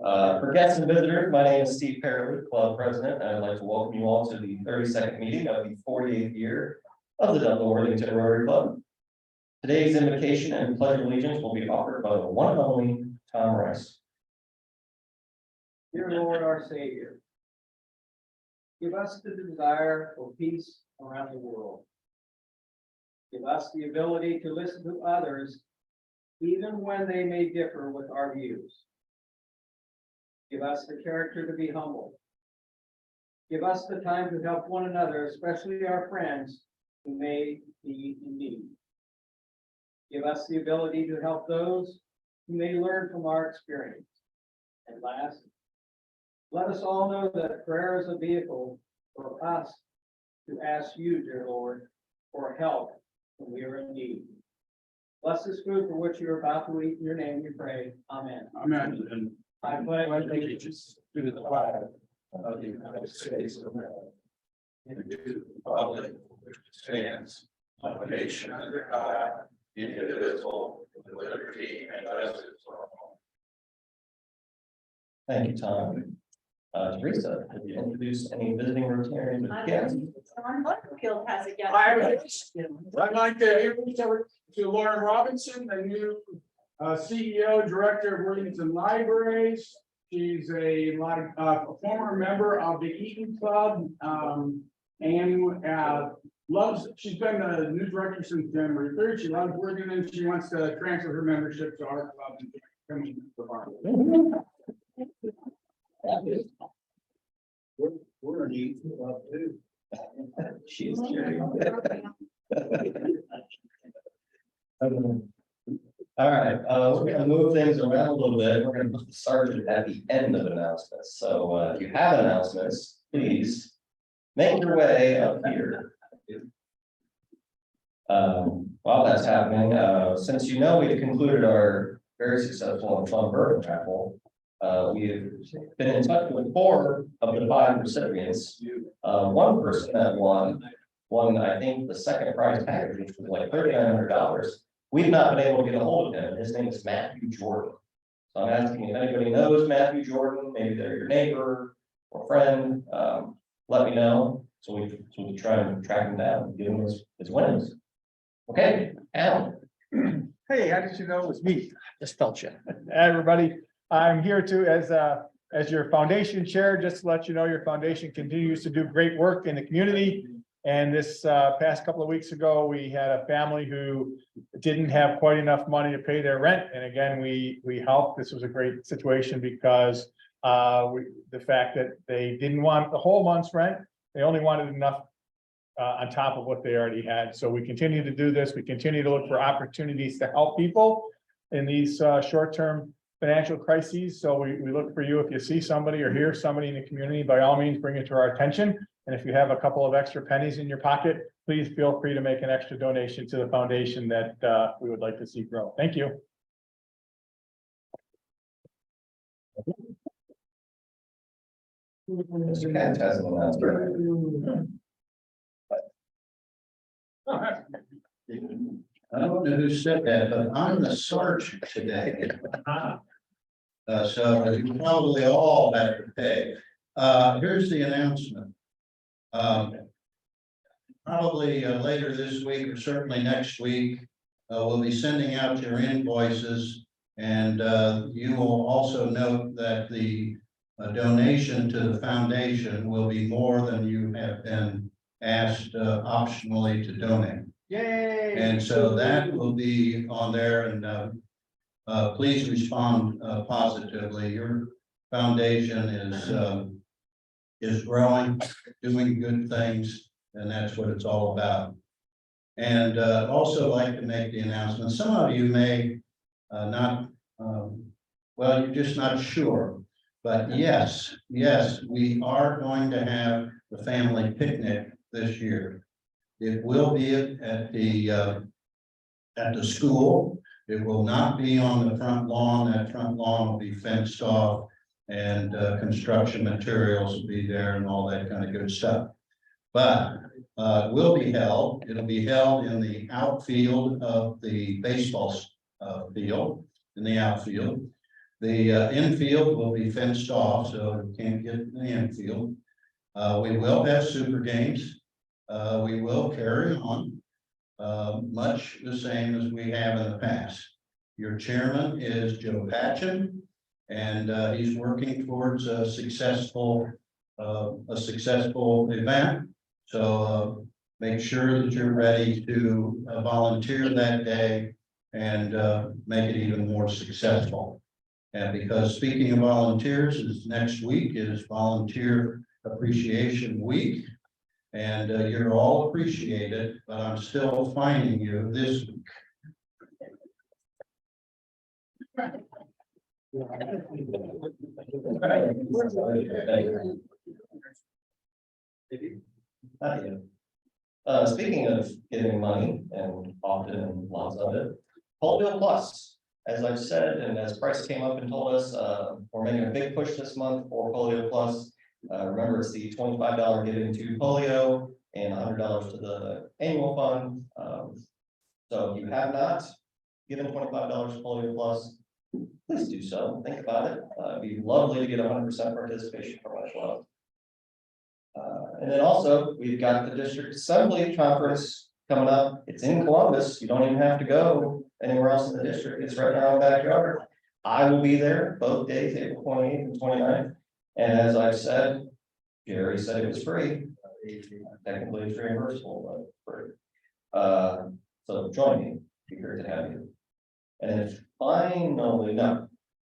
For guests and visitors, my name is Steve Perry, Club President, and I'd like to welcome you all to the 32nd meeting of the 48th year of the Dublin Worthington Rotary Club. Today's invocation and pledge of allegiance will be offered by the one and only Tom Rice. Dear Lord, our Savior, give us the desire for peace around the world. Give us the ability to listen to others, even when they may differ with our views. Give us the character to be humble. Give us the time to help one another, especially our friends who may be in need. Give us the ability to help those who may learn from our experience. And last, let us all know that prayer is a vehicle for us to ask you, dear Lord, for help when we are in need. Bless this food for which you are about to eat. In your name we pray. Amen. Amen. I pledge allegiance to the flag of the United States of America and to the republic which stands one nation under God, indivisible, with liberty and justice for all. Thank you, Tom. Teresa, have you introduced any visiting Rotarians or guests? John Butterfield has a guest. I'd like to introduce to Lauren Robinson, the new CEO, Director of Worthington Libraries. She's a former member of the Eaton Club and loves. She's been the new director since January 3rd. She loves Worthington. She wants to transfer her membership to our club and come to the bar. We're an Eaton Club too. She is curious. All right, we're going to move things around a little bit. We're going to put the sergeant at the end of announcements. So if you have announcements, please make your way up here. While that's happening, since you know we've concluded our very successful and fun bird raffle, we've been in touch with 4 of the 5 recipients. One person that won, I think, the second prize package, which was like $3,900. We've not been able to get a hold of him. His name is Matthew Jordan. So I'm asking if anybody knows Matthew Jordan, maybe they're your neighbor or friend, let me know. So we can try and track him down and give him his wins. Okay, Alan. Hey, how did you know it was me? Just felt you. Everybody, I'm here to, as your foundation chair, just to let you know, your foundation continues to do great work in the community. And this past couple of weeks ago, we had a family who didn't have quite enough money to pay their rent. And again, we helped. This was a great situation because the fact that they didn't want the whole month's rent, they only wanted enough on top of what they already had. So we continue to do this. We continue to look for opportunities to help people in these short-term financial crises. So we look for you. If you see somebody or hear somebody in the community, by all means, bring it to our attention. And if you have a couple of extra pennies in your pocket, please feel free to make an extra donation to the foundation that we would like to see grow. Thank you. Mr. Katz has an announcement. I don't know who said that, but I'm the sergeant today. So you probably all have to pay. Here's the announcement. Probably later this week or certainly next week, we'll be sending out your invoices, and you will also note that the donation to the foundation will be more than you have been asked optionally to donate. Yay! And so that will be on there, and please respond positively. Your foundation is growing, doing good things, and that's what it's all about. And also like to make the announcement. Some of you may not, well, you're just not sure, but yes, we are going to have the family picnic this year. It will be at the school. It will not be on the front lawn. That front lawn will be fenced off, and construction materials will be there and all that kind of good stuff. But will be held. It'll be held in the outfield of the baseball field, in the outfield. The infield will be fenced off, so we can't get in the infield. We will have super games. We will carry on. Much the same as we have in the past. Your chairman is Joe Patchen, and he's working towards a successful event. So make sure that you're ready to volunteer that day and make it even more successful. And because speaking of volunteers, is next week is Volunteer Appreciation Week. And you're all appreciated, but I'm still finding you this week. Speaking of giving money and often lots of it, Polio Plus, as I've said, and as Bryce came up and told us, we're making a big push this month for Polio Plus. Remember, it's the $25 giving to polio and $100 to the annual fund. So if you have not given $25 to Polio Plus, please do so. Think about it. It'd be lovely to get 100% participation from much love. And then also, we've got the district assembly conference coming up. It's in Columbus. You don't even have to go anywhere else in the district. It's right in our own backyard. I will be there both days, April 28th and 29th. And as I've said, Jerry said it was free. Technically it's reimbursable, but free. So join me. Be great to have you. And then finally,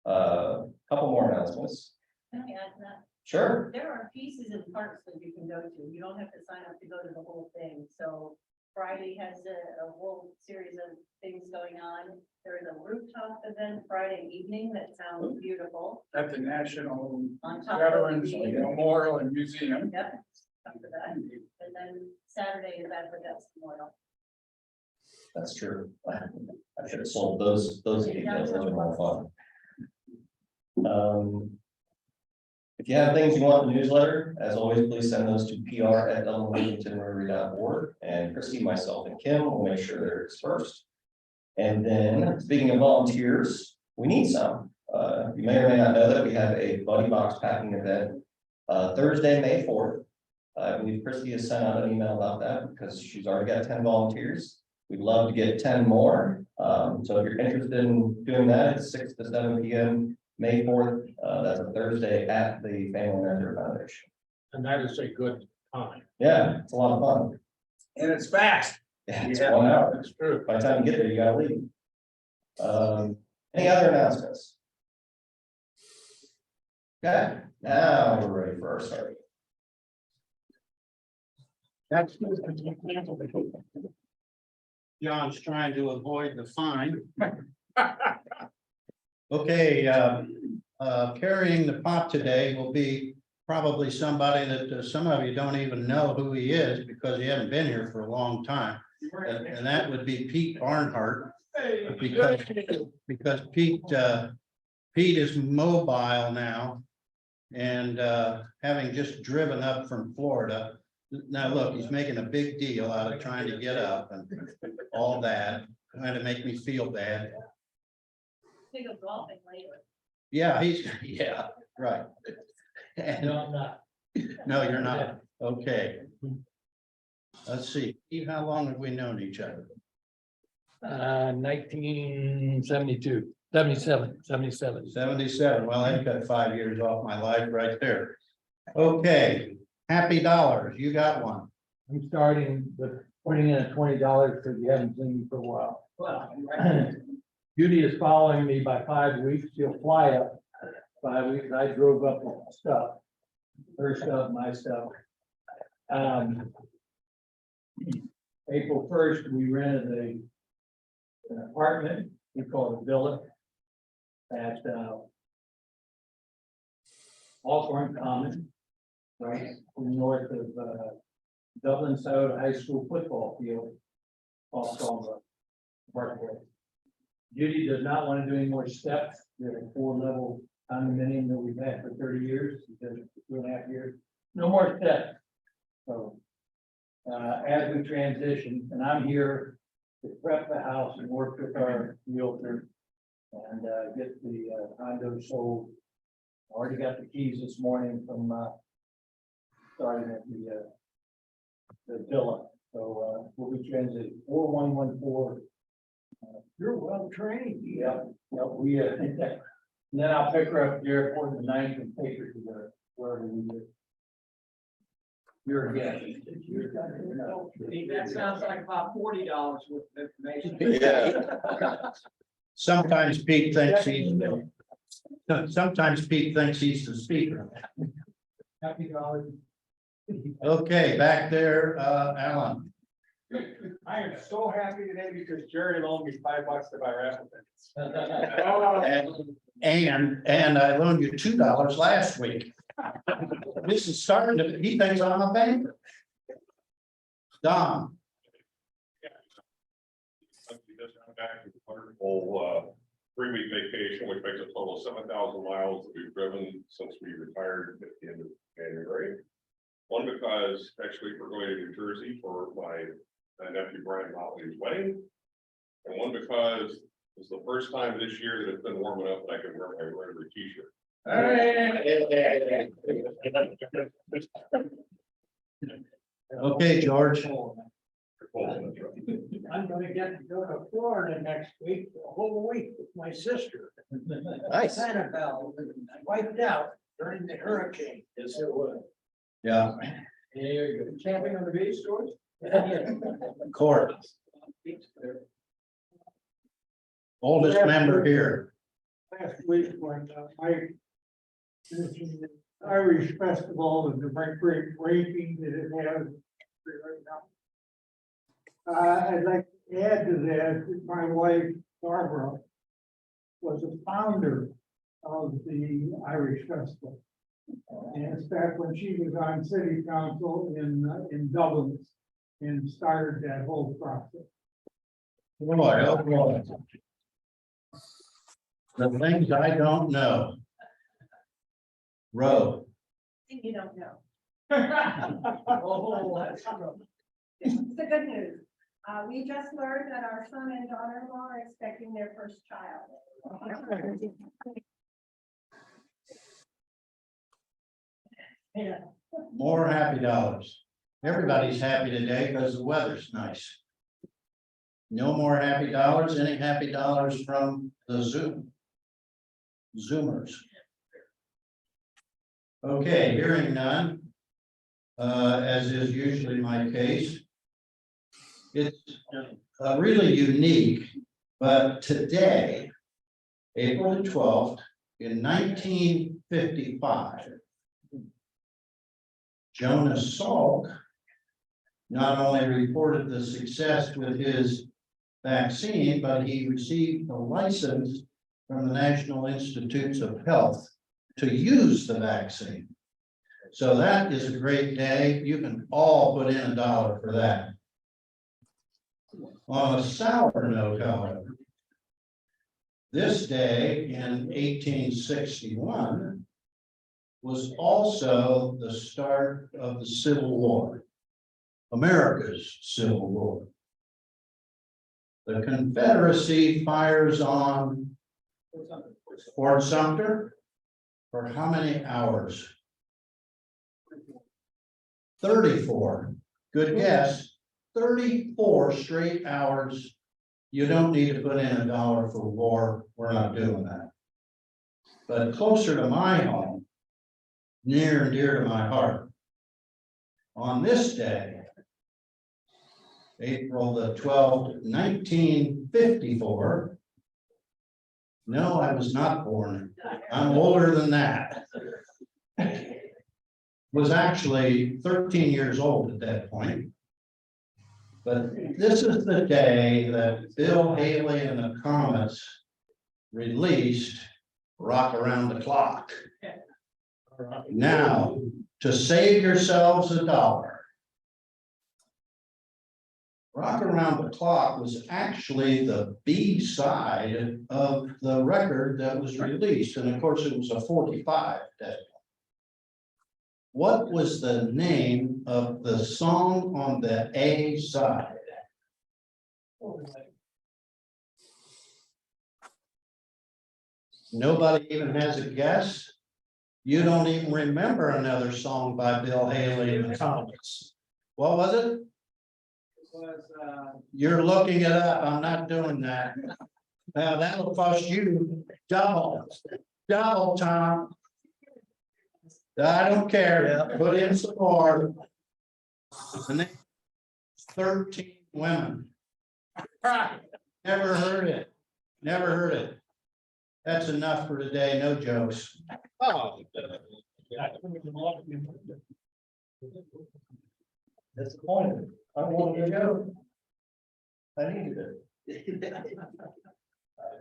couple more announcements. Can I add to that? Sure. There are pieces and parts that you can go to. You don't have to sign up to go to the whole thing. So Friday has a whole series of things going on. There is a rooftop event Friday evening that sounds beautiful. At the National On top Veterans of the Memorial and Museum. Yep, after that. And then Saturday is at the Vets Memorial. That's true. I should have sold those details. Those are more fun. If you have things you want in the newsletter, as always, please send those to pr@dublinworthingtonrotary.org, and Christy, myself, and Kim will make sure they're dispersed. And then, speaking of volunteers, we need some. You may or may not know that we have a buddy box packing event Thursday, May 4th. I believe Christy has sent out an email about that because she's already got 10 volunteers. We'd love to get 10 more. So if you're interested in doing that, it's 6 to 7 p.m. May 4th. That's a Thursday at the Family Mentor Foundation. And that is a good time. Yeah, it's a lot of fun. And it's fast. Yeah, it's 1 hour. That's true. By the time you get there, you gotta leave. Any other announcements? Okay, now we're ready for our start. That's. John's trying to avoid the fine. Okay, carrying the pot today will be probably somebody that some of you don't even know who he is because he hasn't been here for a long time. And that would be Pete Barnhart, because Pete is mobile now. And having just driven up from Florida. Now, look, he's making a big deal out of trying to get up and all that, trying to make me feel bad. Think of golfing later. Yeah, yeah, right. And- No, I'm not. No, you're not. Okay. Let's see, Steve, how long have we known each other? 1972, 77. 77. Well, I've got 5 years off my life right there. Okay, happy dollars. You got one. I'm starting with putting in a $20 because you haven't seen me for a while. Well, Judy is following me by 5 weeks. She'll fly up 5 weeks. I drove up with stuff. Her stuff, my stuff. April 1st, we rented an apartment. We call it a villa at Alcorn Common, right north of Dublin South High School football field. Off Caldwell Parkway. Judy does not want to do any more steps. There's a 4-level condominium that we've had for 30 years, 2.5 years. No more steps. So as we transition, and I'm here to prep the house and work with our realtor and and get the condo sold. Already got the keys this morning from starting at the villa. So we'll be transiting 4114. You're well trained. Yeah, yeah, we and then I'll pick her up at the airport the 9th and take her to the wherever we do. You're again. That sounds like about $40 worth of information. Yeah. Sometimes Pete thinks he's the speaker. Happy holidays. Okay, back there, Alan. I am so happy today because Jerry loaned me $5 to buy raffle tickets. And I loaned you $2 last week. This is starting to, he thinks I'm a banker. Don, Just come back to the wonderful 3-week vacation, which makes a total of 7,000 miles that we've driven since we retired at the end of January. One, because actually we're going to New Jersey for my nephew Brian Motley's wedding. And one, because it's the first time this year that it's been warm enough that I can wear my Rotary t-shirt. okay, George. I'm gonna get to go to Florida next week, for a whole week with my sister. Nice. Sanibel was wiped out during the hurricane. Yes, it was. Yeah, Camping on the beach, George? Court, oldest member here. Last week when I mentioned the Irish festival and the great ranking that it has right now. I'd like to add to that my wife Barbara was a founder of the Irish festival. And it's back when she was on city council in Dublin and started that whole process. Boy, oh boy. The things I don't know. Roe. You don't know. Oh, that's. It's the good news. We just learned that our son and daughter-in-law are expecting their first child. Yeah. More happy dollars. Everybody's happy today because the weather's nice. No more happy dollars. Any happy dollars from the Zoomers? Okay, hearing none. As is usually my case. It's really unique, but today, April the 12th, in 1955, Jonas Salk not only reported the success with his vaccine, but he received a license from the National Institutes of Health to use the vaccine. So that is a great day. You can all put in $1 for that. On a sour note, however, this day in 1861 was also the start of the Civil War, America's Civil War. The Confederacy fires on Fort Sumter for how many hours? 34. Good guess. 34 straight hours. You don't need to put in $1 for war. We're not doing that. But closer to my home, near and dear to my heart, on this day, April the 12th, 1954. No, I was not born. I'm older than that. Was actually 13 years old at that point. But this is the day that Bill Haley and the Comets released Rock Around the Clock. Now, to save yourselves $1, Rock Around the Clock was actually the B side of the record that was released. And of course, it was a 45 day. What was the name of the song on the A side? Nobody even has a guess. You don't even remember another song by Bill Haley in the comments. What was it? It was, You're looking it up. I'm not doing that. Now that'll cost you double, Tom. I don't care. Put in some more. The name 13 women. Never heard it. Never heard it. That's enough for today. No jokes. Oh. Disappointed. I wanted to go. I needed it.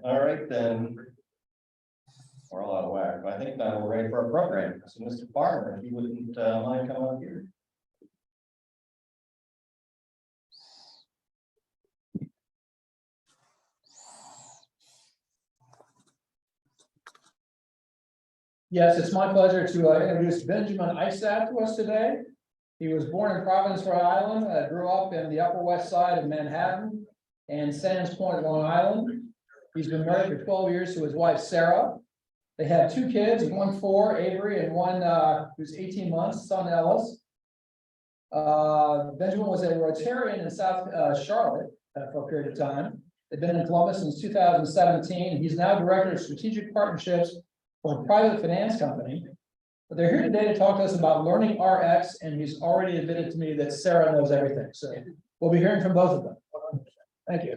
All right, then. We're all out of whack. I think now we're ready for our program. So Mr. Farmer, if you wouldn't mind coming up here. Yes, it's my pleasure to introduce Benjamin Isaac to us today. He was born in Providence, Rhode Island, grew up in the Upper West Side of Manhattan and Sands Point, Long Island. He's been married for 12 years to his wife, Sarah. They have 2 kids, one 4, Avery, and one who's 18 months, son Ellis. Benjamin was a Rotarian in South Charlotte for a period of time. They've been in Columbus since 2017. He's now Director of Strategic Partnerships for a private finance company. But they're here today to talk to us about Learning RX, and he's already admitted to me that Sarah knows everything. So we'll be hearing from both of them. Thank you.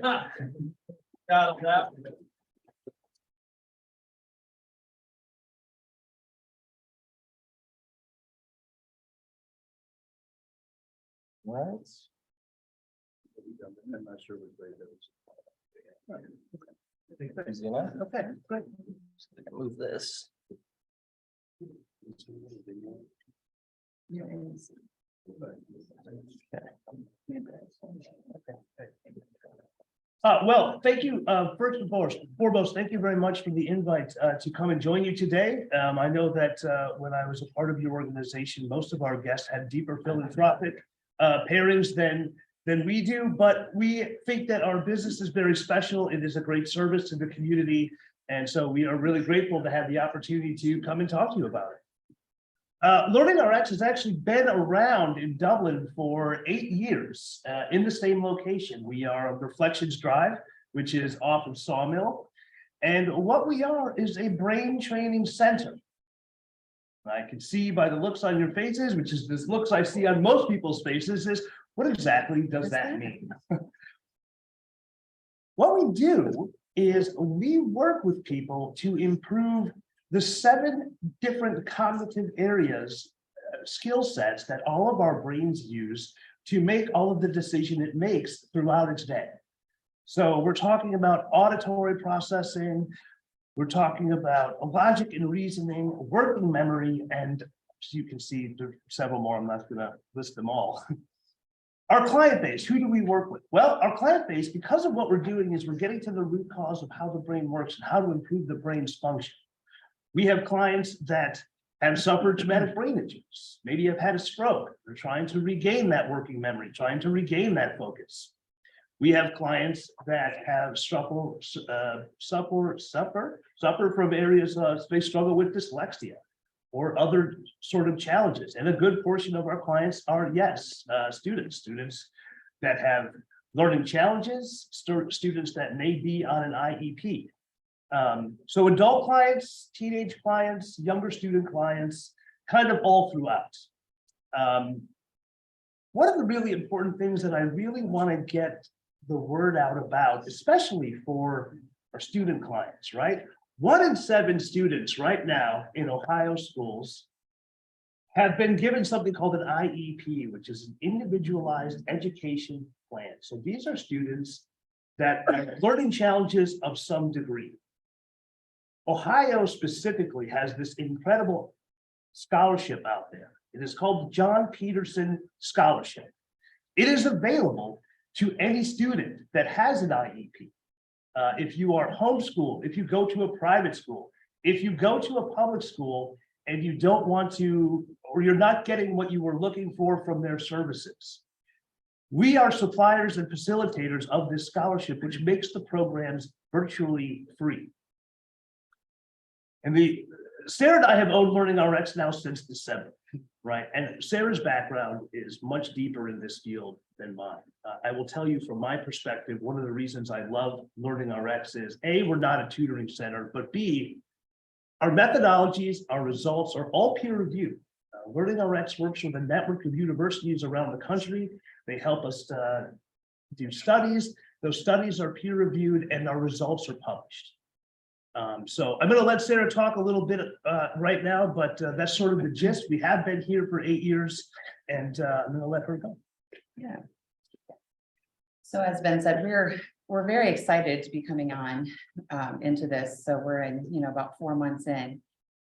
Right. I'm not sure which way that Easy enough. Okay, great. Move this. Well, thank you. First and foremost, thank you very much for the invite to come and join you today. I know that when I was a part of your organization, most of our guests had deeper philanthropic pairings than we do, but we think that our business is very special. It is a great service to the community. And so we are really grateful to have the opportunity to come and talk to you about it. Learning RX has actually been around in Dublin for 8 years in the same location. We are on Reflections Drive, which is off of Sawmill. And what we are is a brain training center. I can see by the looks on your faces, which is this looks I see on most people's faces, is what exactly does that mean? What we do is we work with people to improve the 7 different cognitive areas, skill sets that all of our brains use to make all of the decision it makes throughout its day. So we're talking about auditory processing, we're talking about logic and reasoning, working memory, and as you can see, there are several more. I'm not going to list them all. Our client base, who do we work with? Well, our client base, because of what we're doing, is we're getting to the root cause of how the brain works and how to improve the brain's function. We have clients that have suffered traumatic brain injuries, maybe have had a stroke. They're trying to regain that working memory, trying to regain that focus. We have clients that have suffer from areas they struggle with dyslexia or other sort of challenges. And a good portion of our clients are, yes, students that have learning challenges, students that may be on an IEP. So adult clients, teenage clients, younger student clients, kind of all throughout. One of the really important things that I really want to get the word out about, especially for our student clients, right? 1 in 7 students right now in Ohio schools have been given something called an IEP, which is an individualized education plan. So these are students that have learning challenges of some degree. Ohio specifically has this incredible scholarship out there. It is called the John Peterson Scholarship. It is available to any student that has an IEP. If you are homeschooled, if you go to a private school, if you go to a public school and you don't want to, or you're not getting what you were looking for from their services. We are suppliers and facilitators of this scholarship, which makes the programs virtually free. And Sarah and I have owned Learning RX now since December, right? And Sarah's background is much deeper in this field than mine. I will tell you from my perspective, one of the reasons I love Learning RX is A, we're not a tutoring center, but B, our methodologies, our results are all peer reviewed. Learning RX works with a network of universities around the country. They help us do studies. Those studies are peer reviewed and our results are published. So I'm going to let Sarah talk a little bit right now, but that's sort of the gist. We have been here for 8 years, and I'm going to let her go. Yeah. So as Ben said, we're very excited to be coming on into this. So we're in, about 4 months in.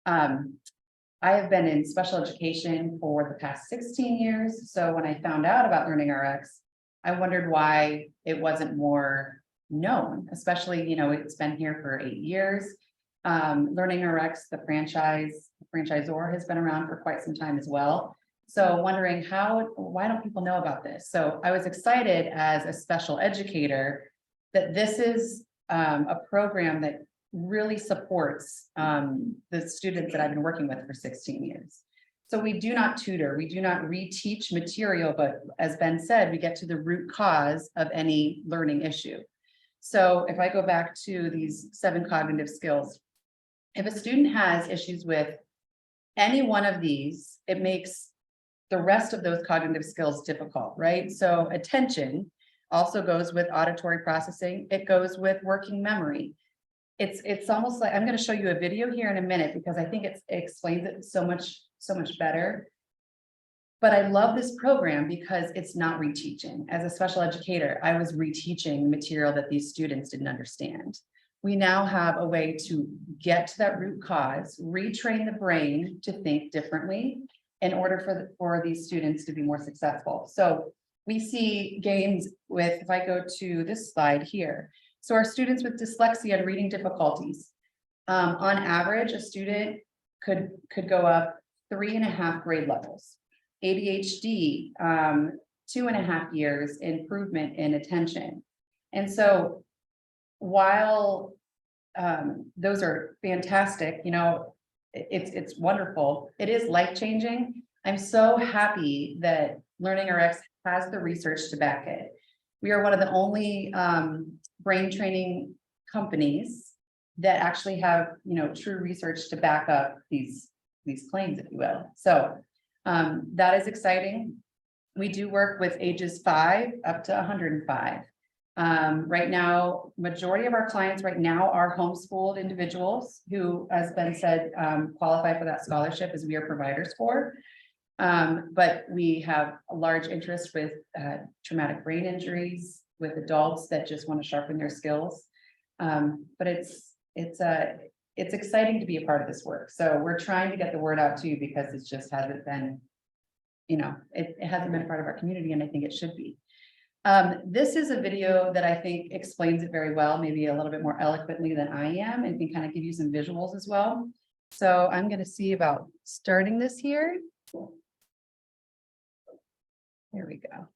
I have been in special education for the past 16 years. So when I found out about Learning RX, I wondered why it wasn't more known, especially, it's been here for 8 years. Learning RX, the franchisor has been around for quite some time as well. So wondering why don't people know about this? So I was excited as a special educator that this is a program that really supports the students that I've been working with for 16 years. So we do not tutor, we do not reteach material, but as Ben said, we get to the root cause of any learning issue. So if I go back to these 7 cognitive skills, if a student has issues with any one of these, it makes the rest of those cognitive skills difficult, right? So attention also goes with auditory processing. It goes with working memory. It's almost like, I'm going to show you a video here in a minute because I think it explains it so much better. But I love this program because it's not reteaching. As a special educator, I was reteaching material that these students didn't understand. We now have a way to get to that root cause, retrain the brain to think differently in order for these students to be more successful. So we see gains with, if I go to this slide here. So our students with dyslexia and reading difficulties, on average, a student could go up 3.5 grade levels. ADHD, 2.5 years improvement in attention. And so while those are fantastic, it's wonderful. It is life-changing. I'm so happy that Learning RX has the research to back it. We are one of the only brain training companies that actually have, true research to back up these claims, if you will. So that is exciting. We do work with ages 5 up to 105. Right now, majority of our clients right now are homeschooled individuals who, as Ben said, qualify for that scholarship as we are providers for. But we have a large interest with traumatic brain injuries, with adults that just want to sharpen their skills. But it's exciting to be a part of this work. So we're trying to get the word out too, because it just hasn't been, it hasn't been a part of our community, and I think it should be. This is a video that I think explains it very well, maybe a little bit more eloquently than I am, and can kind of give you some visuals as well. So I'm going to see about starting this here. Here we go.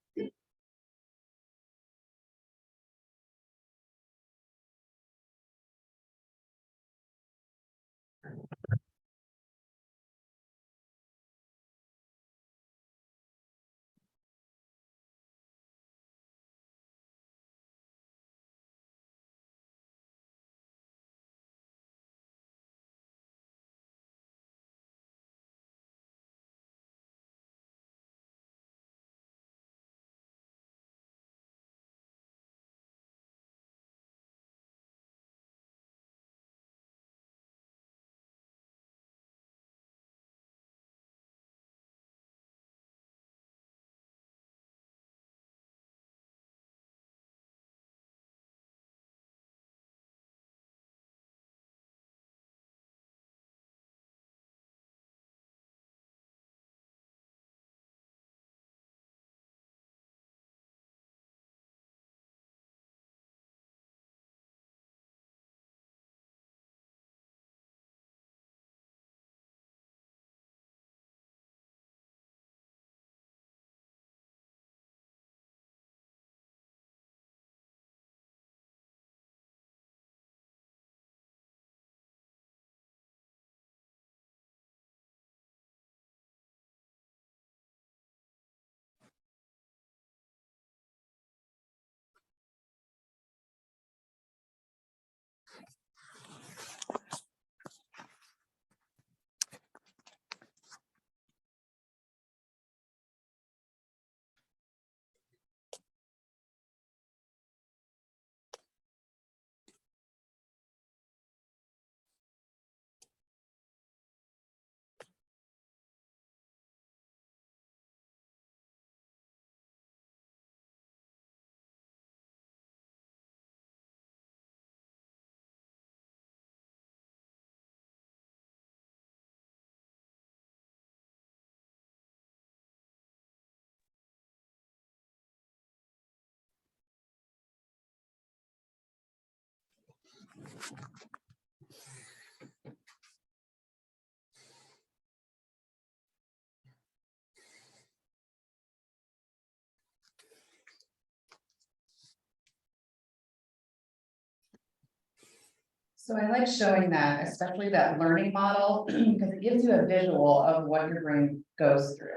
So I like showing that, especially that learning model, because it gives you a visual of what your brain goes through.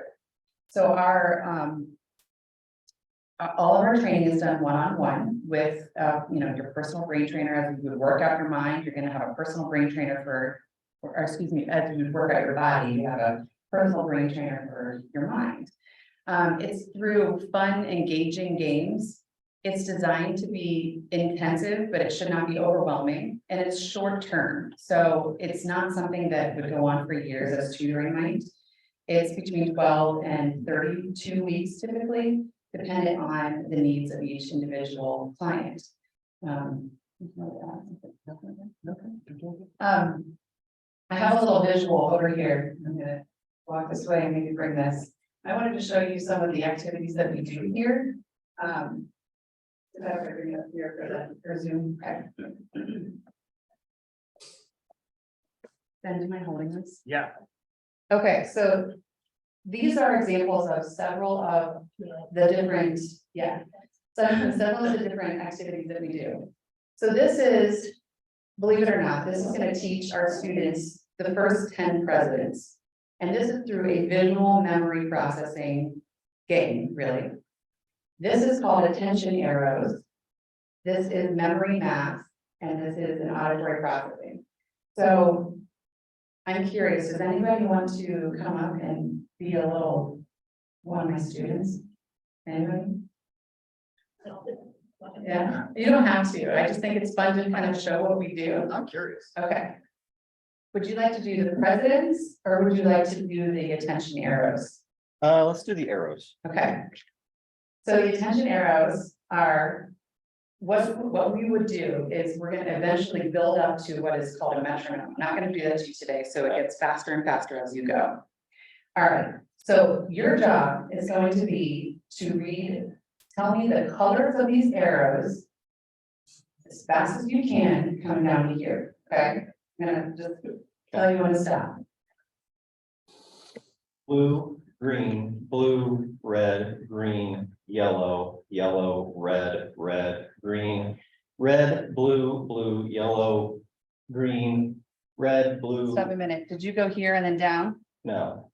So all of our training is done one-on-one with, your personal brain trainer. As you would work out your mind, you're gonna have a personal brain trainer or excuse me, as you work out your body, you have a personal brain trainer for your mind. It's through fun, engaging games. It's designed to be intensive, but it should not be overwhelming, and it's short term. So it's not something that would go on for years as tutoring might. It's between 12 and 32 weeks typically, dependent on the needs of each individual client. I have a little visual over here. I'm gonna walk this way and maybe bring this. I wanted to show you some of the activities that we do here. If I ever bring it up here for Zoom. Okay. Ben, am I holding this? Yeah. Okay, so these are examples of several of the different, several of the different activities that we do. So this is, believe it or not, this is going to teach our students the first 10 presidents. And this is through a visual memory processing game, really. This is called attention arrows. This is memory math, and this is an auditory processing. So I'm curious, does anybody want to come up and be a little one of my students? Anybody? Yeah, you don't have to. I just think it's fun to kind of show what we do. I'm curious. Okay. Would you like to do the presidents or would you like to do the attention arrows? Let's do the arrows. Okay. So the attention arrows are, what we would do is we're going to eventually build up to what is called a metronome. I'm not going to do that to you today, so it gets faster and faster as you go. All right, so your job is going to be to tell me the colors of these arrows as fast as you can coming down to here, okay? I'm gonna just tell you when to stop. Blue, green, blue, red, green, yellow, yellow, red, red, green, red, blue, blue, yellow, green, red, blue. Stop a minute. Did you go here and then down? No,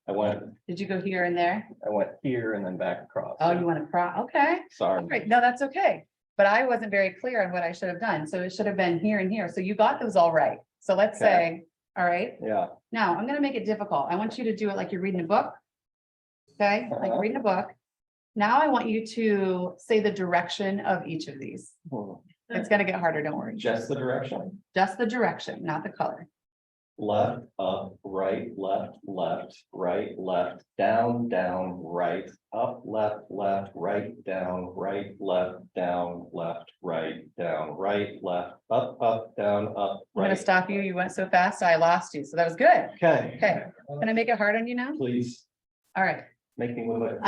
Did you go here and there? I went here and then back across. Oh, you want to cross? Okay. Sorry. All right. No, that's okay. But I wasn't very clear on what I should have done. So it should have been here and here. So you got those all right. So let's say, all right. Yeah. Now I'm going to make it difficult. I want you to do it like you're reading a book. Okay, like you're reading a book. Now I want you to say the direction of each of these. It's going to get harder, don't worry. Just the direction. Just the direction, not the color. Left, up, right, left, left, right, left, down, down, right, up, left, left, right, down, right, left, down, left, right, down, right, left, up, down, up, I'm going right. to stop you. You went so fast, I lost you. So that was good. Okay. Okay, can I make it hard on you now? Please All right. make me move it.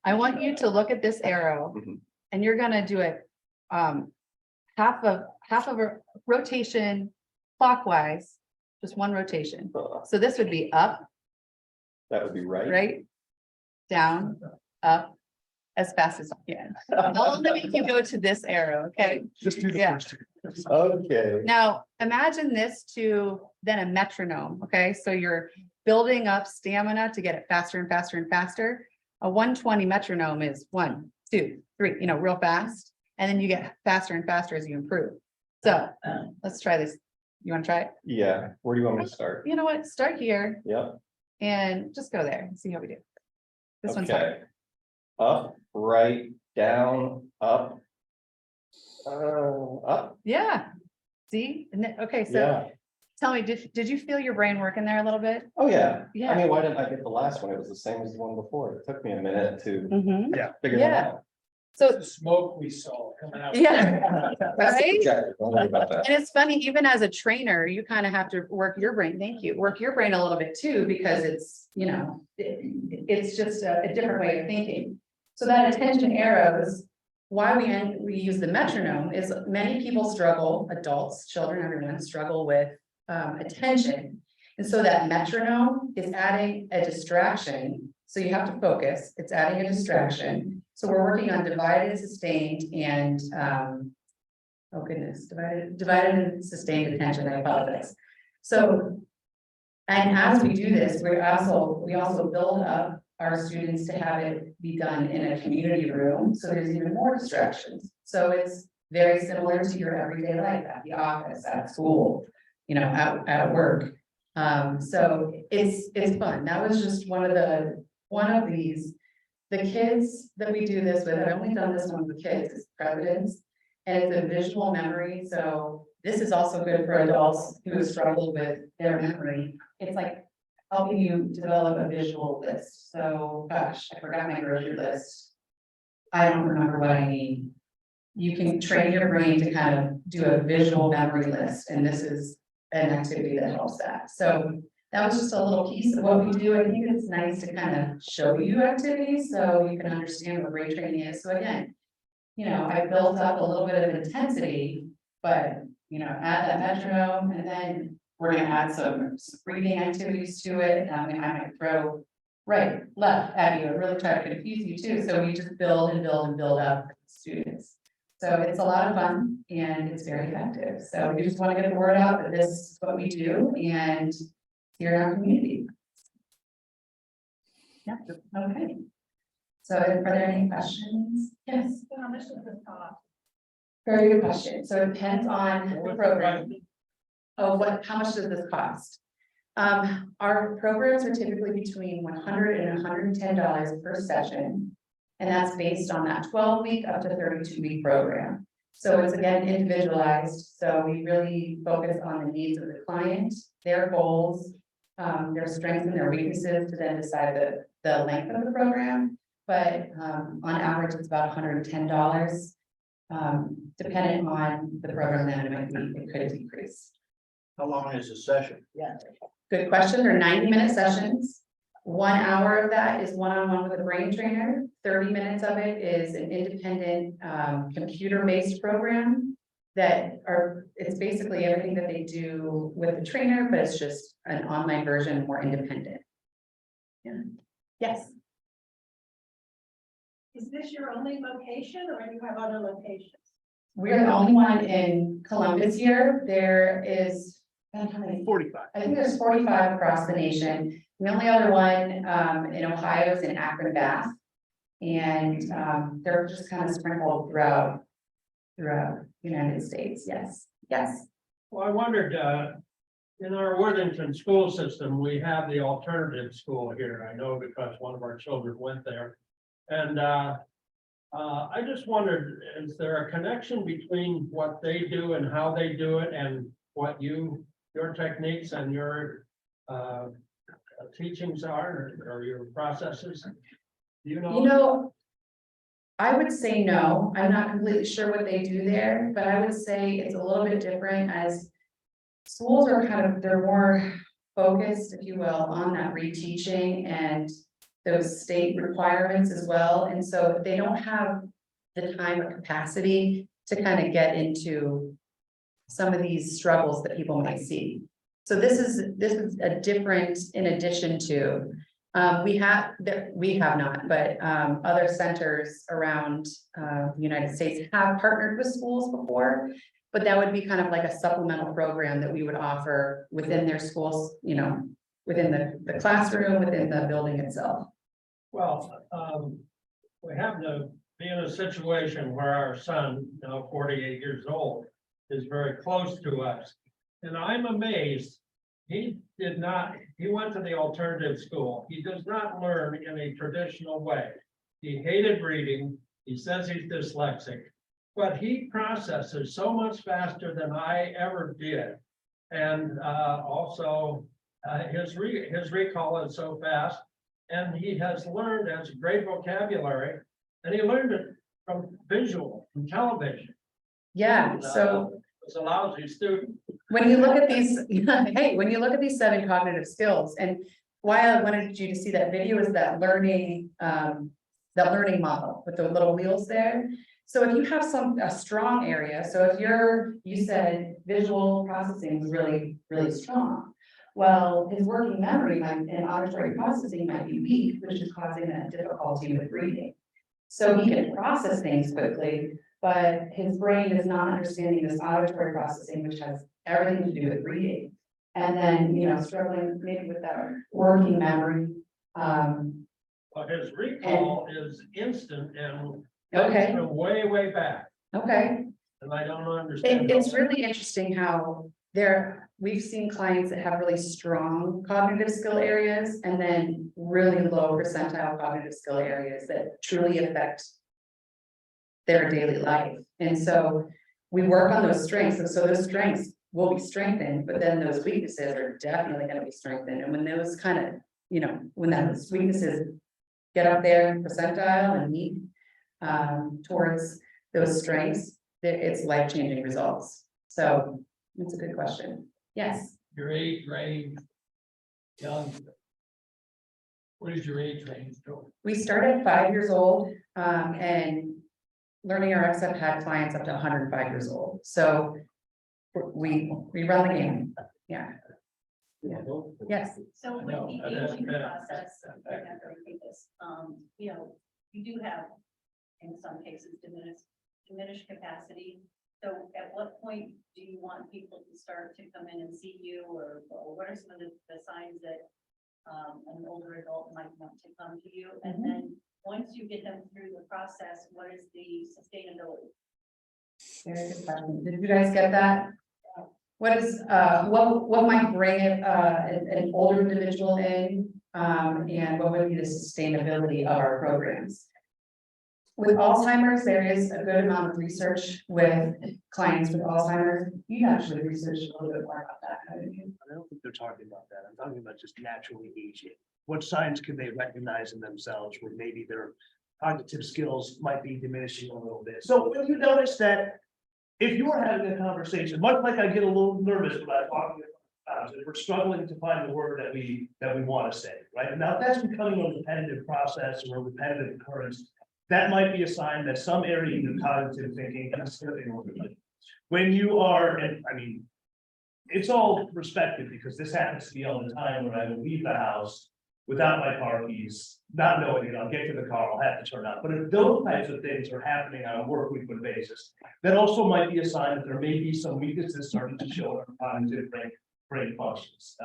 I want you to look at this arrow Mhm. and you're gonna do it half of a rotation clockwise, just one rotation. So this would be up, That would be right. right, down, up, as fast as you can. I'll make you go to this arrow, okay? Just do the Yeah. first two. Okay. Now, imagine this to then a metronome, okay? So you're building up stamina to get it faster and faster and faster. A 120 metronome is 1, 2, 3, real fast. And then you get faster and faster as you improve. So let's try this. You want to try it? Yeah. Where do you want me to start? You know what? Start here Yep. and just go there and see how we do. This one's hard. Okay. Up, right, down, up. Up. Yeah. See? And then, okay, so Yeah. tell me, did you feel your brain working there a little bit? Oh, yeah. Yeah. I mean, why didn't I get the last one? It was the same as the one before. It took me a minute to Mhm. figure Yeah. that out. So, The smoke we saw coming out. yeah. Right? Don't worry about that. And it's funny, even as a trainer, you kind of have to work your brain, thank you, work your brain a little bit too, because it's, it's just a different way of thinking. So that attention arrows why we use the metronome is many people struggle, adults, children, everyone struggle with attention. And so that metronome is adding a distraction. So you have to focus, it's adding a distraction. So we're working on divided, sustained, and oh goodness, divided and sustained attention, I apologize. So, and as we do this, we also build up our students to have it be done in a community room, so there's even more distractions. So it's very similar to your everyday life, at the office, at school, you know, at work. So it's fun. That was just one of these. The kids that we do this with, I've only done this one with kids, is presidents, and it's a visual memory. So this is also good for adults who struggle with their memory. It's like helping you develop a visual list. So, gosh, I forgot my grocery list. I don't remember what I need. You can train your brain to kind of do a visual memory list, and this is an activity that helps that. So that was just a little piece of what we do. I think it's nice to kind of show you activities so you can understand what brain training is. So again, you know, I built up a little bit of intensity, but you know, add that metronome, and then we're gonna add some reading activities to it. I might throw right, left at you and really try to confuse you too. So we just build and build and build up students. So it's a lot of fun and it's very effective. So we just want to get the word out that this is what we do and here in our community. Yeah, okay. So are there any questions? Yes. How much does this cost? Very good question. So it depends on the program. Oh, how much does this cost? Our programs are typically between $100 and $110 per session. And that's based on that 12-week up to 32-week program. So it's again individualized. So we really focus on the needs of the client, their goals, their strengths and their weaknesses to then decide the length of the program. But on average, it's about $110. Depending on the program that it could decrease. How long is the session? Yeah. Good question. They're 90-minute sessions. 1 hour of that is one-on-one with a brain trainer. 30 minutes of it is an independent computer-based program it's basically everything that they do with the trainer, but it's just an online version, more independent. Yeah. Yes. Is this your only location or do you have other locations? We're the only one in Columbus here. There is 45. I think there's 45 across the nation. The only other one in Ohio is in Akron, Bath. And they're just kind of sprinkled throughout the United States. Yes, yes. Well, I wondered, in our Worthington school system, we have the alternative school here. I know because one of our children went there. And I just wondered, is there a connection between what they do and how they do it and what your techniques and your teachings are or your processes? Do you know? You know, I would say no. I'm not completely sure what they do there, but I would say it's a little bit different as schools are they're more focused, if you will, on that reteaching and those state requirements as well. And so they don't have the time or capacity to kind of get into some of these struggles that people might see. So this is a different, in addition to, we have not, but other centers around the United States have partnered with schools before, but that would be kind of like a supplemental program that we would offer within their schools, you know, within the classroom, within the building itself. Well, we happen to be in a situation where our son, now 48 years old, is very close to us. And I'm amazed, he went to the alternative school. He does not learn in a traditional way. He hated reading. He says he's dyslexic, but he processes so much faster than I ever did. And also his recall is so fast. And he has learned as a great vocabulary, and he learned it from visual, from television. Yeah, And, so was a lousy student. when you look at these, hey, when you look at these 7 cognitive skills, and why I wanted you to see that video is that learning model with the little wheels there. So if you have a strong area, so if you said visual processing was really, really strong. Well, his working memory and auditory processing might be weak, which is causing that difficulty with reading. So he can process things quickly, but his brain is not understanding this auditory processing, which has everything to do with reading. And then, struggling maybe with that working memory. But his recall is instant and Okay, way, way back, okay. and I don't understand. It's really interesting how we've seen clients that have really strong cognitive skill areas and then really low percentile cognitive skill areas that truly affect their daily life. And so we work on those strengths, and so those strengths will be strengthened, but then those weaknesses are definitely going to be strengthened. And when those kind of, when those weaknesses get up there in percentile and meet towards those strengths, it's life-changing results. So that's a good question. Yes. Your age range, young. What is your age range? We started at 5 years old, and Learning RX have had clients up to 105 years old. So we run the game. Yeah. Yes. So with No, the that's aging bad. process, I have to repeat this, you do have, in some cases, diminished capacity. So at what point do you want people to start to come in and see you, or what are some of the signs that an older adult might want to come to you? And then once you get them through the process, what is the sustainability? Very good question. Did you guys get that? What is, what might bring an older individual in, and what would be the sustainability of our programs? With Alzheimer's, there is a good amount of research with clients with Alzheimer's. You actually researched a little bit more about that, haven't you? I don't think they're talking about that. I'm talking about just naturally aging. What signs can they recognize in themselves where maybe their cognitive skills might be diminishing a little bit? So when you notice that, if you are having a conversation, much like I get a little nervous when I'm talking about it, we're struggling to find the word that we want to say, right? Now, if that's becoming a repetitive process or a repetitive occurrence, that might be a sign that some area of cognitive thinking is slipping a little bit. When you are, and I mean, it's all respected because this happens to me all the time when I would leave the house without my car keys, not knowing it, I'll get to the car, I'll have to turn out. But if those types of things are happening on a work weekly basis, that also might be a sign that there may be some weaknesses starting to show in our cognitive brain functions.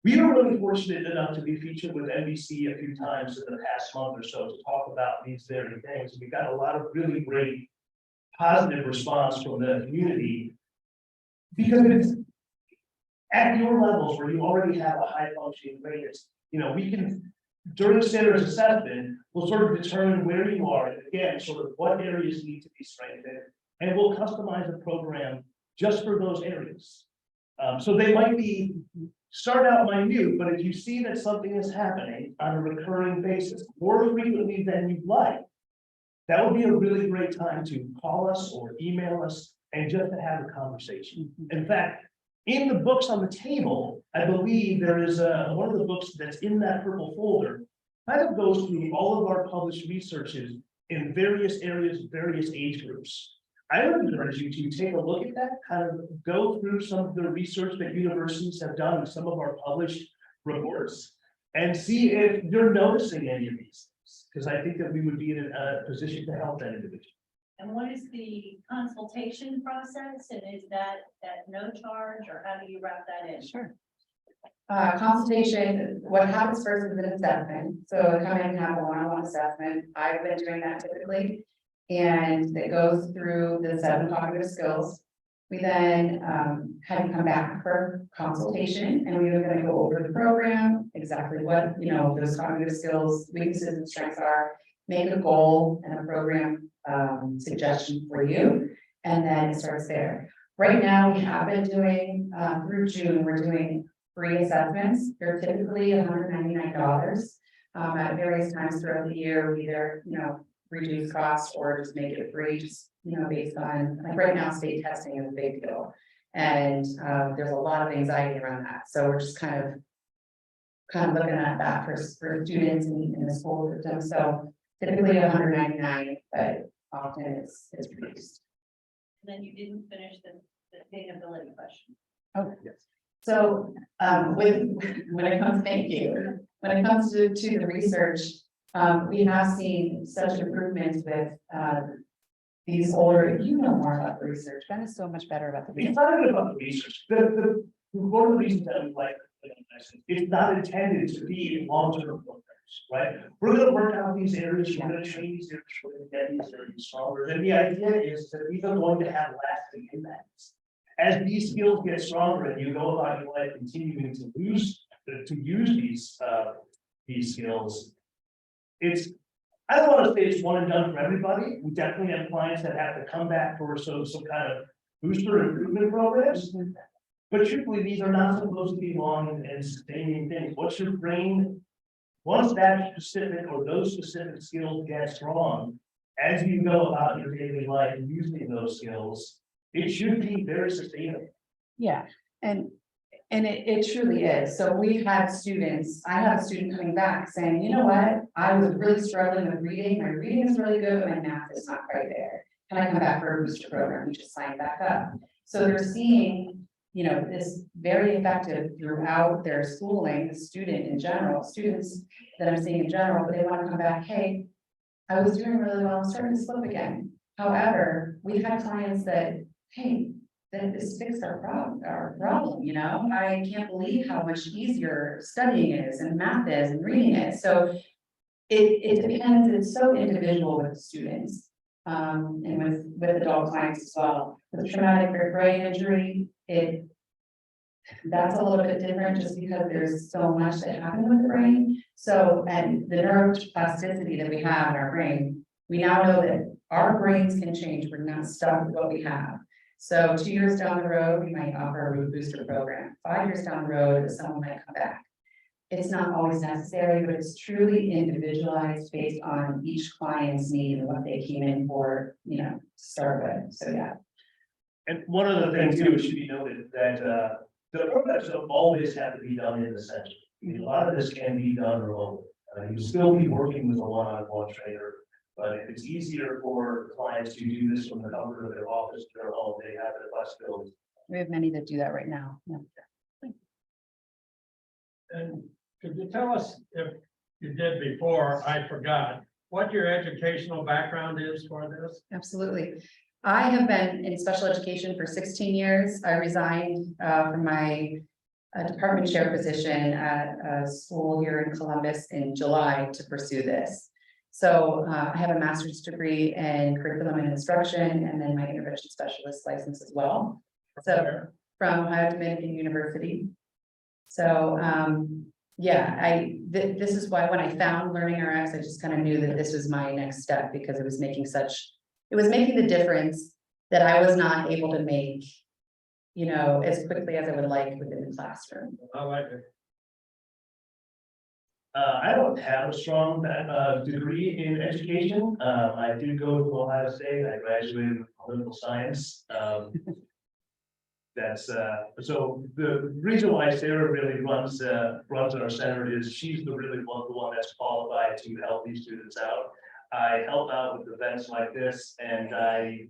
We were really fortunate enough to be featured with NBC a few times in the past month or so to talk about these very things. We got a lot of really great positive response from the community because it's at your levels where you already have a high functioning brain. We can, during the standards assessment, we'll sort of determine where you are, and again, sort of what areas need to be strengthened, and we'll customize a program just for those areas. So they might start out minute, but if you see that something is happening on a recurring basis, more frequently than you'd like, that would be a really great time to call us or email us and just to have a conversation. In fact, in the books on the table, I believe there is one of the books that's in that purple folder kind of goes through all of our published researches in various areas, various age groups. I would encourage you to take a look at that, kind of go through some of the research that universities have done with some of our published reports and see if you're noticing any of these things, because I think that we would be in a position to help that individual. And what is the consultation process? And is that no charge, or how do you wrap that in? Sure. Consultation, what happens first is an assessment. So come in and have a one-on-one assessment. I've been doing that typically. And it goes through the 7 cognitive skills. We then have you come back for consultation, and we are going to go over the program, exactly what those cognitive skills, weaknesses, and strengths are, make a goal and a program suggestion for you, and then it starts there. Right now, we have been doing through June, we're doing free assessments. They're typically $199 at various times throughout the year. We either reduce costs or just make it free, just based on, like right now, state testing is a big deal, and there's a lot of anxiety around that. So we're just kind of looking at that for students in the school system. So typically $199, but often it's produced. And then you didn't finish the sustainability question. Oh, yes. So, when it comes, thank you, when it comes to the research, we have seen such improvements with, these older, you know more about the research. Ben is so much better about the It's research. not even about the research. One of the reasons that we like, it's not intended to be long-term programs, right? We're gonna work out these areas, we're gonna train these areas, we're gonna get these areas stronger. And the idea is that these are going to have lasting impacts. As these skills get stronger and you go about your life continuing to use these skills, I don't want to say it's one and done for everybody. We definitely have clients that have to come back for some kind of booster improvement programs. But truthfully, these are not supposed to be long and sustaining things. What's your brain? Once that specific or those specific skills get strong, as you go about your daily life using those skills, it should be very sustainable. Yeah, and it truly is. So we've had students, I have a student coming back saying, you know what? I was really struggling with reading. My reading is really good, but my math is not quite there. Can I come back for a booster program? We just sign back up. So they're seeing, this very effective throughout their schooling, the student in general, students that I'm seeing in general, but they want to come back, hey, I was doing really well, I'm starting to slip again. However, we've had clients that, hey, that this fixed our problem, I can't believe how much easier studying is and math is and reading is. So it depends, it's so individual with the students. And with adult clients as well. With traumatic brain injury, that's a little bit different just because there's so much that happens with the brain. So, and the neuroplasticity that we have in our brain, we now know that our brains can change. We're not stuck with what we have. So 2 years down the road, we might offer a root booster program. 5 years down the road, someone might come back. It's not always necessary, but it's truly individualized based on each client's need and what they came in for, to start with. So yeah. And one of the things too, it should be noted that the programs don't always have to be done in the center. A lot of this can be done remotely. You still be working with a one-on-one trainer, but if it's easier for clients to do this from the comfort of their office, their home, they have the flexibility. We have many that do that right now. Yeah. And could you tell us, if you did before, I forgot, what your educational background is for this? Absolutely. I have been in special education for 16 years. I resigned from my department chair position at a school here in Columbus in July to pursue this. So I have a master's degree in curriculum and instruction, and then my intervention specialist license as well. So from Ohio Dominican University. So yeah, this is why when I found Learning RX, I just kind of knew that this was my next step because it was making the difference that I was not able to make, as quickly as I would like within the classroom. I like it. I don't have a strong degree in education. I did go to Ohio State. I graduated with political science. So the reason why Sarah really runs our center is she's the one that's qualified to help these students out. I help out with events like this, and I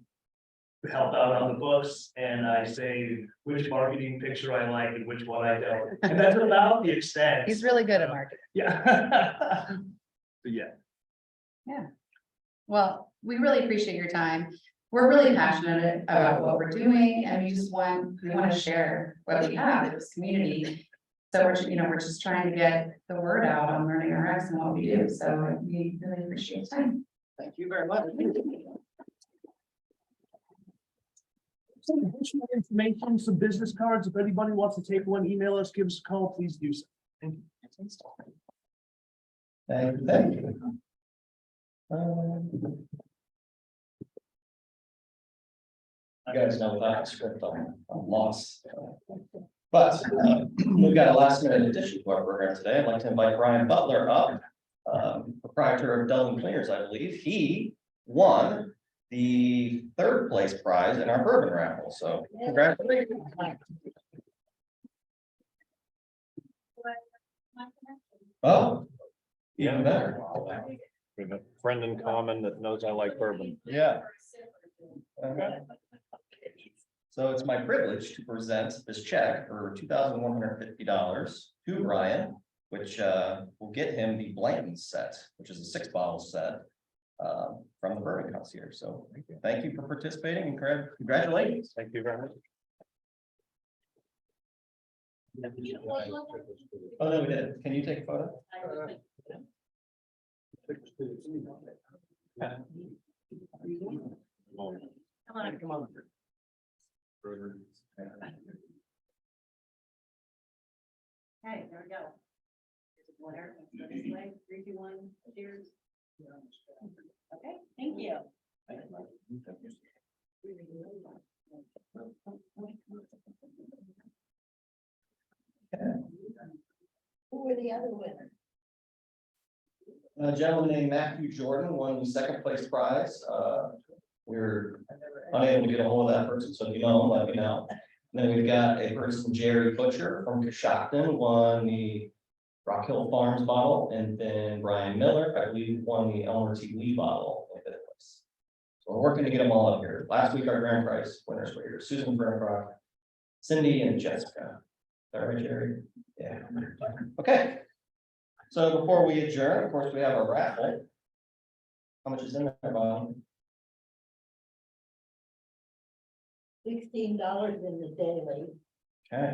help out on the books, and I say which marketing picture I like and which one I don't. And that's about the extent. He's really good at marketing. Yeah. But yeah. Yeah. Well, we really appreciate your time. We're really passionate about what we're doing, and we want to share what we have in this community. So we're just trying to get the word out on Learning RX and what we do. So we really appreciate your time. Thank you very much. Some additional information, some business cards. If anybody wants to take one, email us, give us a call, please do so. Thank you. Thank you. You guys know without a script, I'm lost. But we've got a last minute addition to our program today. I'd like to invite Brian Butler up, proprietor of Dublin Cleaners, I believe. He won the 3rd place prize in our bourbon raffle. So congratulations. Oh, even better. We have a friend in common that knows I like bourbon. Yeah. So it's my privilege to present this check for $2,150 to Brian, which will get him the Blanton set, which is a 6-bottle set from the Bourbon House here. So thank you for participating and congratulations. Thank you very much. Oh, no, we did. Can you take a photo? Come on. Okay, there we go. Winner, this way, 3, 2, 1, cheers. Okay, thank you. Who were the other winners? A gentleman named Matthew Jordan won the 2nd place prize. We were unable to get a hold of that person, so if you know him, let me know. And then we've got a person, Jerry Butcher from Coshocton, won the Rock Hill Farms bottle, and then Brian Miller, I believe, won the Elmer T. Lee bottle in 5th place. So we're working to get them all up here. Last week, our grand prize winners were here: Susan Burnbrook, Cindy, and Jessica. Is that right, Jerry? Yeah. Okay. So before we adjourn, of course, we have our raffle. How much is in there, Bob? $16 in the daily. Okay.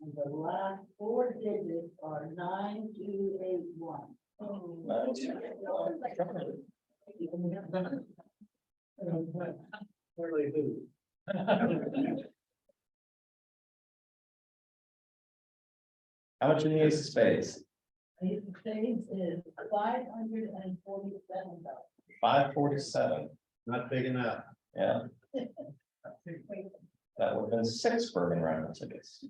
And the last 4 digits are 9281. 9281. How much in the Ace of Spades? Ace of Spades is $547. 547. Not big enough. Yeah. That would have been 6 bourbon round tickets.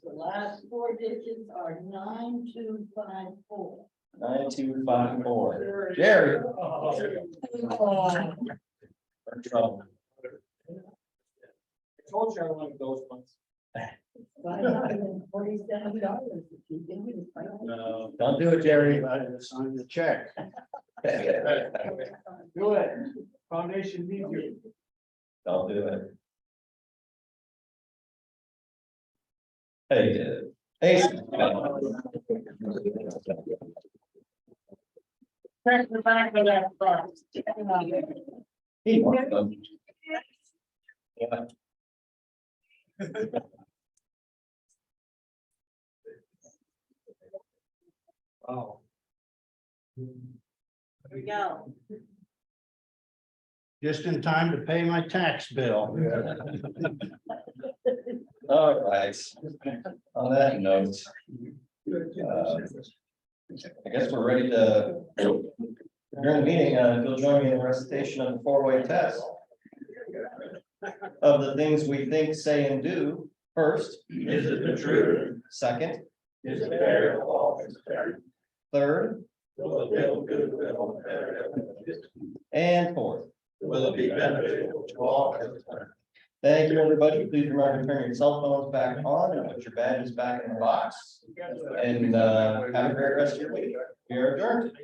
The last 4 digits are 9254. 9254. Jerry. We're in trouble. I told you I wanted those ones. $547. No, don't do it, Jerry. Sign the check. Do it. Foundation needs you. Don't do it. Hey, did it. Ace. Check the back of that truck. He wants them. Yeah. Oh. There we go. Just in time to pay my tax bill. All right. On that note, I guess we're ready to adjourn the meeting. If you'll join me in the recitation of the 4-way test of the things we think, say, and do. First, is it the truth? Second, is it fair? Third, and fourth, will it be beneficial to all? Thank you, everybody. Please remember to turn your cell phones back on and put your badges back in the box. And have a great rest of your week. We are adjourned.